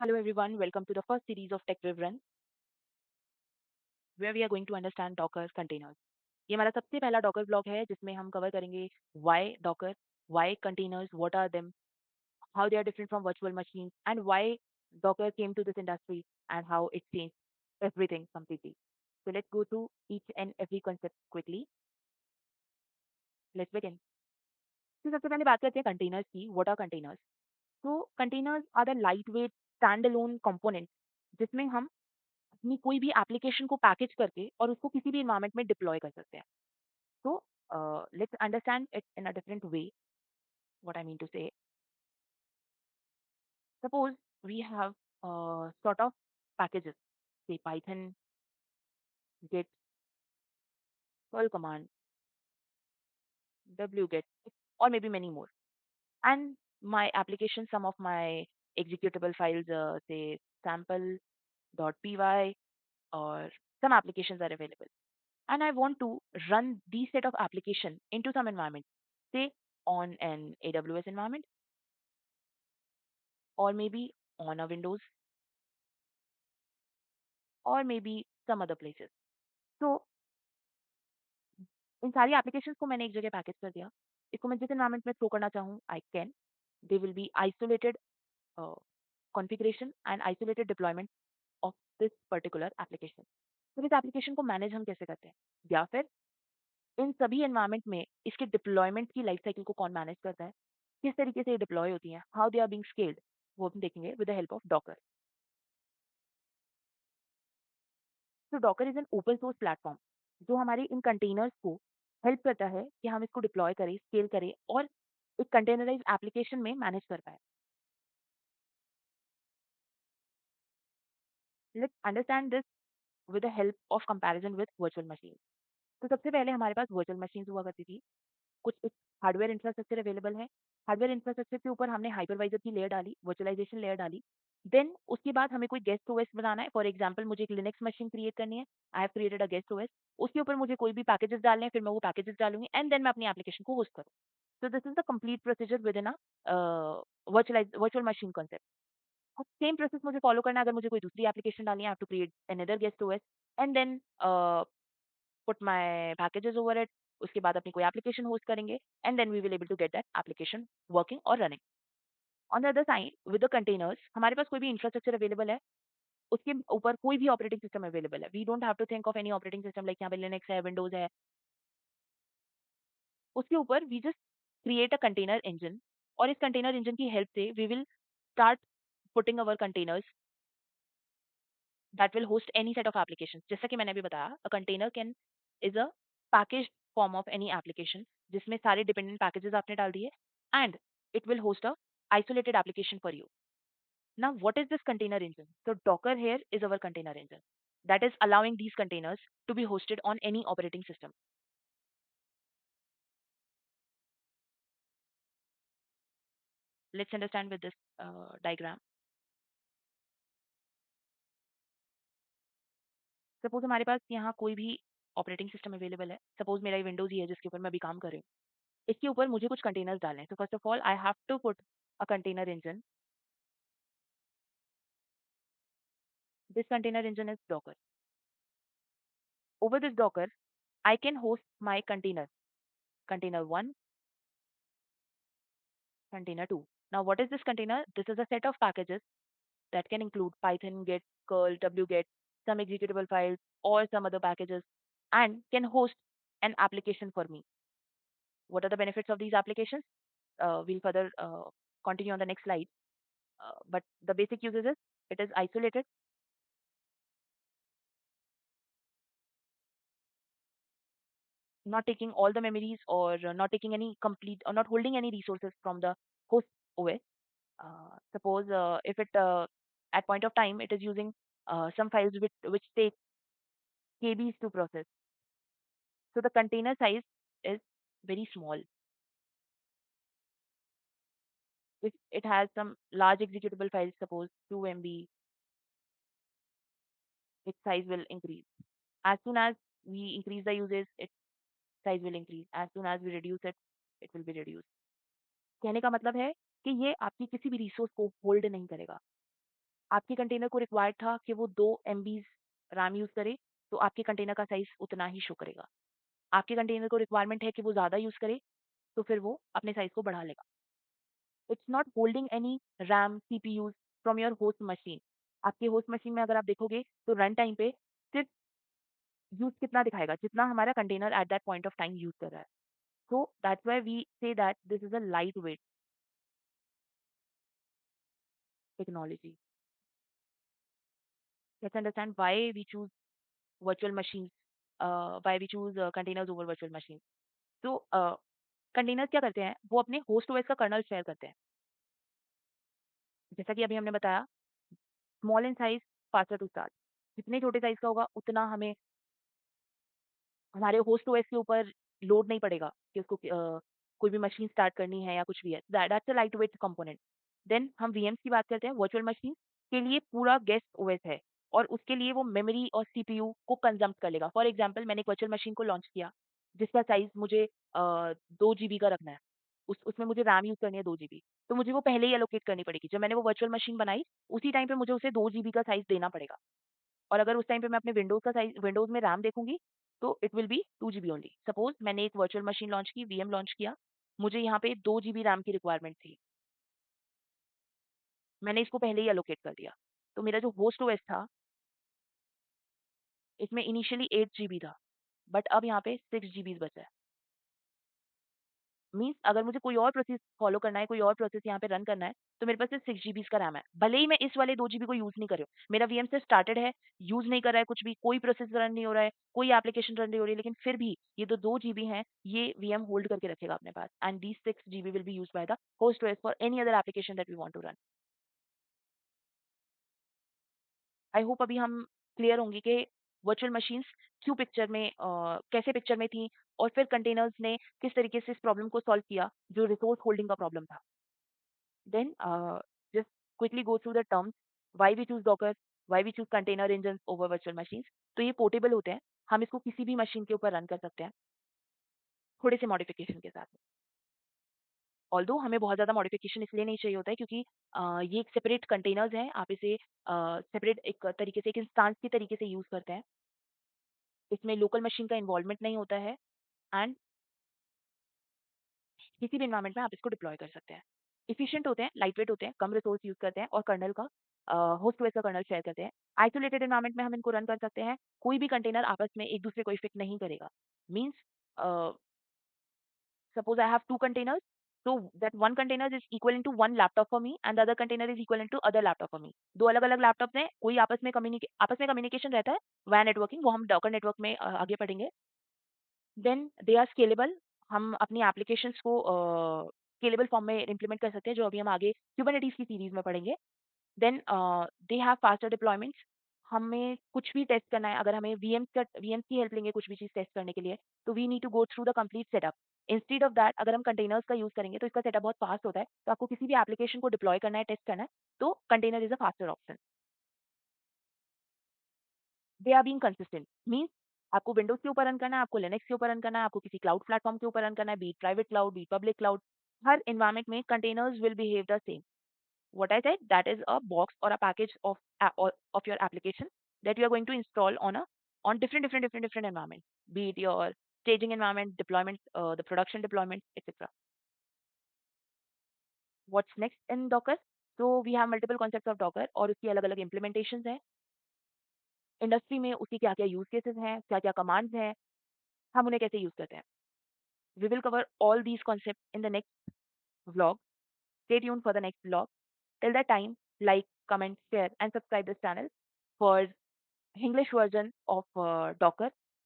Hello everyone, welcome to the first series of Tech Rev Run, where we are going to understand Docker containers. ये हमारा सबसे पहला Docker blog है जिसमें हम कवर करेंगे why Docker, why containers, what are them, how they are different from virtual machines, and why Docker came to this industry and how it changed everything completely. So let's go through each and every concept quickly. Let's begin. तो सबसे पहले बात करते हैं containers की. What are containers? तो containers are the lightweight standalone component जिसमें हम अपनी कोई भी एप्लीकेशन को पैकेज करके और उसको किसी भी एनवायरनमेंट में डिप्लॉय कर सकते हैं. तो let's understand it in a different way. What I mean to say, suppose we have sort of packages, say Python, Git, Perl command, wget, or maybe many more. And my application, some of my executable files, say sample.py, or some applications are available. And I want to run these set of application into some environment, say on an AWS environment, or maybe on a Windows, or maybe some other places. तो इन सारी applications को मैंने एक जगह package कर दिया. इसको मैं जिस एनवायरनमेंट में थ्रो करना चाहूँ I can. They will be isolated configuration and isolated deployment of this particular application. तो इस एप्लीकेशन को मैनेज हम कैसे करते हैं, या फिर इन सभी एनवायरनमेंट में इसके डिप्लॉयमेंट की लाइफ साइकिल को कौन मैनेज करता है, किस तरीके से ये डिप्लॉय होती हैं, how they are being scaled, वो हम देखेंगे with the help of Docker. तो Docker is an open source platform जो हमारे इन कंटेनर्स को हेल्प करता है कि हम इसको डिप्लॉय करें, स्केल करें और एक कंटेनराइज एप्लीकेशन में मैनेज कर पाए. Let's understand this with the help of comparison with virtual machine. तो सबसे पहले हमारे पास वर्चुअल मशीन हुआ करती थी. कुछ एक हार्डवेयर इंफ्रास्ट्रक्चर अवेलेबल है. हार्डवेयर इंफ्रास्ट्रक्चर के ऊपर हमने हाइपरवाइजर की लेयर डाली, वर्चुअलाइजेशन लेयर डाली. देन उसके बाद हमें कोई गेस्ट ओएस बनाना है. फॉर एग्जांपल मुझे एक लिनक्स मशीन क्रिएट करनी है. I have created a guest OS. उसके ऊपर मुझे कोई भी पैकेजेस डालने हैं, फिर मैं वो पैकेजेस डालूंगी एंड देन मैं अपनी एप्लीकेशन को होस्ट करूँ. So this is the complete procedure within a virtual machine concept. अब सेम प्रोसेस मुझे फॉलो करना है अगर मुझे कोई दूसरी एप्लीकेशन डालनी है. I have to create another guest OS and then put my packages over it. उसके बाद अपनी कोई एप्लीकेशन होस्ट करेंगे and then we will able to get that application working और running. On the other side with the containers हमारे पास कोई भी infrastructure available है, उसके ऊपर कोई भी ऑपरेटिंग सिस्टम अवेलेबल है. We don't have to think of any operating system like यहाँ पे लिनक्स है, विंडोज है. उसके ऊपर we just create a container engine और इस कंटेनर इंजन की हेल्प से we will start putting our containers that will host any set of applications. जैसा कि मैंने अभी बताया, a container can is a packaged form of any application जिसमें सारे डिपेंडेंट पैकेजेस आपने डाल दिए and it will host a isolated application for you. Now, what is this container engine? So, Docker here is our container engine that is allowing these containers to be hosted on any operating system. Let's understand with this diagram. Suppose हमारे पास यहाँ कोई भी operating system available है. Suppose मेरा Windows ही है जिसके ऊपर मैं अभी काम कर रही हूँ. इसके ऊपर मुझे कुछ कंटेनर्स डालने हैं. तो first of all I have to put a container engine. This container engine is Docker. Over this Docker, I can host my container, container 1, container 2. Now, what is this container? This is a set of packages that can include Python, Git, curl, wget, some executable files, or some other packages, and can host an application for me. What are the benefits of these applications? We'll further continue on the next slide. But the basic uses is it is isolated, not taking all the memories or not taking any complete or not holding any resources from the host OS. Suppose if it at point of time it is using some files which take KBs to process. So the container size is very small. If it has some large executable files, suppose 2 MB, its size will increase. As soon as we increase the usage, its size will increase. As soon as we reduce it, it will be reduced. कहने का मतलब है कि ये आपकी किसी भी resource को होल्ड नहीं करेगा. आपके कंटेनर को रिक्वायर्ड था कि वो 2 एमबीज़ रैम यूज़ करे, तो आपके कंटेनर का साइज़ उतना ही शो करेगा। आपके कंटेनर को रिक्वायरमेंट है कि वो ज़्यादा यूज़ करे, तो फिर वो अपने साइज़ को बढ़ा लेगा। It's not holding any RAM, CPUs from your host machine. आपके होस्ट मशीन में अगर आप देखोगे तो रन टाइम पे सिर्फ यूज़ कितना दिखाएगा, जितना हमारा container at that point of time use कर रहा है। So that's why we say that this is a lightweight technology. Let's understand why we choose virtual machines, why we choose containers over virtual machines. So containers क्या करते हैं, वो अपने host OS का kernel share करते हैं। जैसा कि अभी हमने बताया, small in size, faster to start. जितने छोटे साइज का होगा उतना हमें हमारे होस्ट ओएस के ऊपर लोड नहीं पड़ेगा कि उसको कोई भी मशीन स्टार्ट करनी है या कुछ भी है। That's a light weight component. Then हम वीएम्स की बात करते हैं, वर्चुअल मशीन के लिए पूरा गेस्ट ओएस है और उसके लिए वो मेमोरी और सीपीयू को कंजम्प कर लेगा। फॉर एग्जांपल मैंने एक वर्चुअल मशीन को लॉन्च किया जिसका साइज मुझे 2 जीबी का रखना है। उसमें मुझे रैम यूज करनी है 2 जीबी, तो मुझे वो पहले ही एलोकेट करनी पड़ेगी। जब मैंने वो वर्चुअल मशीन बनाई उसी टाइम पे मुझे उसे 2 जीबी का साइज देना पड़ेगा। और अगर उस टाइम पे मैं अपने विंडोज़ में रैम देखूँगी, तो it will be 2 GB only. Suppose मैंने एक वर्चुअल मशीन लॉन्च की, वीएम लॉन्च किया, मुझे यहाँ पे 2 जीबी रैम की रिक्वायरमेंट थी। मैंने इसको पहले ही एलोकेट कर दिया। तो मेरा जो होस्ट ओएस था, इसमें इनिशियली 8 जीबी था, बट अब यहाँ पे 6 जीबीज़ बचा है। मीन्स अगर मुझे कोई और प्रोसेस फॉलो करना है, कोई और प्रोसेस यहाँ पे रन करना है, तो मेरे पास सिर्फ 6 जीबीज़ का रैम है। भले ही मैं इस वाले 2 जीबी को यूज़ नहीं कर रही हूँ। मेरा वीएम सिर्फ स्टार्टेड है, यूज़ नहीं कर रहा है कुछ भी, कोई प्रोसेस रन नहीं हो रहा है, कोई एप्लीकेशन रन नहीं हो रही है, लेकिन फिर भी ये जो 2 जीबी हैं, ये वीएम होल्ड करके रखेगा अपने पास and these 6 GB will be used by the host OS for any other application that we want to run. I hope अभी हम क्लियर होंगे कि वर्चुअल मशीन्स क्यों पिक्चर में कैसे पिक्चर में थी और फिर कंटेनर्स ने किस तरीके से इस प्रॉब्लम को सॉल्व किया, जो रिसोर्स होल्डिंग का प्रॉब्लम था। Then just quickly go through the terms why we choose Docker, why we choose container engines over virtual machines। तो ये पोर्टेबल होते हैं, हम इसको किसी भी मशीन के ऊपर रन कर सकते हैं थोड़े से मॉडिफिकेशन के साथ। ऑल्दो हमें बहुत ज़्यादा मॉडिफिकेशन इसलिए नहीं चाहिए होता है क्योंकि ये एक सेपरेट कंटेनर्स हैं, आप इसे सेपरेट एक तरीके से एक इंस्टांस के तरीके से यूज़ करते हैं। इसमें लोकल मशीन का इन्वॉल्वमेंट नहीं होता है एंड किसी भी एनवायरनमेंट में आप इसको डिप्लॉय कर सकते हैं। एफिशिएंट होते हैं, लाइट वेट होते हैं, कम रिसोर्स यूज़ करते हैं और कर्नेल का होस्ट ओएस का कर्नेल शेयर करते हैं। आइसोलेटेड एनवायरनमेंट में हम इनको रन कर सकते हैं। कोई भी कंटेनर आपस में एक दूसरे को इफेक्ट नहीं करेगा। Means a, suppose I have 2 containers, so that one container is equivalent to one laptop for me and the other container is equivalent to other laptop for me। 2 अलग-अलग लैपटॉप्स हैं, कोई आपस में कम्युनिकेशन रहता है, WAN networking, वो हम Docker network में आगे पढ़ेंगे। देन दे आर स्केलेबल, हम अपनी एप्लीकेशंस को स्केलेबल फॉर्म में इम्प्लीमेंट कर सकते हैं, जो अभी हम आगे कुबरनेटिस की सीरीज में पढ़ेंगे। Then they have faster deployments, हमें कुछ भी टेस्ट करना है, अगर हमें वीएम्स की हेल्प लेंगे कुछ भी चीज़ टेस्ट करने के लिए, तो we need to go through the complete setup. Instead of that अगर हम कंटेनर्स का यूज़ करेंगे तो इसका सेटअप बहुत फास्ट होता है, तो आपको किसी भी एप्लीकेशन को डिप्लॉय करना है, टेस्ट करना है, तो container is a faster option. They are being consistent means आपको विंडोज़ के ऊपर रन करना है, आपको लिनक्स के ऊपर रन करना है, आपको किसी क्लाउड प्लेटफ़ॉर्म के ऊपर रन करना है, be it private cloud, be it public cloud, हर एनवायरनमेंट में containers will behave the same. What I said, that is a box or a package of your application that you are going to install on different environments, be it your staging environment, deployment, the production deployment, etc. What's next in Docker? So we have multiple concepts of Docker और उसकी अलग-अलग implementations हैं। Industry में उसके क्या-क्या use cases हैं, क्या-क्या commands हैं, हम उन्हें कैसे यूज़ करते हैं। We will cover all these concepts in the next vlog. Stay tuned for the next vlog. Till that time, like, comment, share, and subscribe this channel for English version of Docker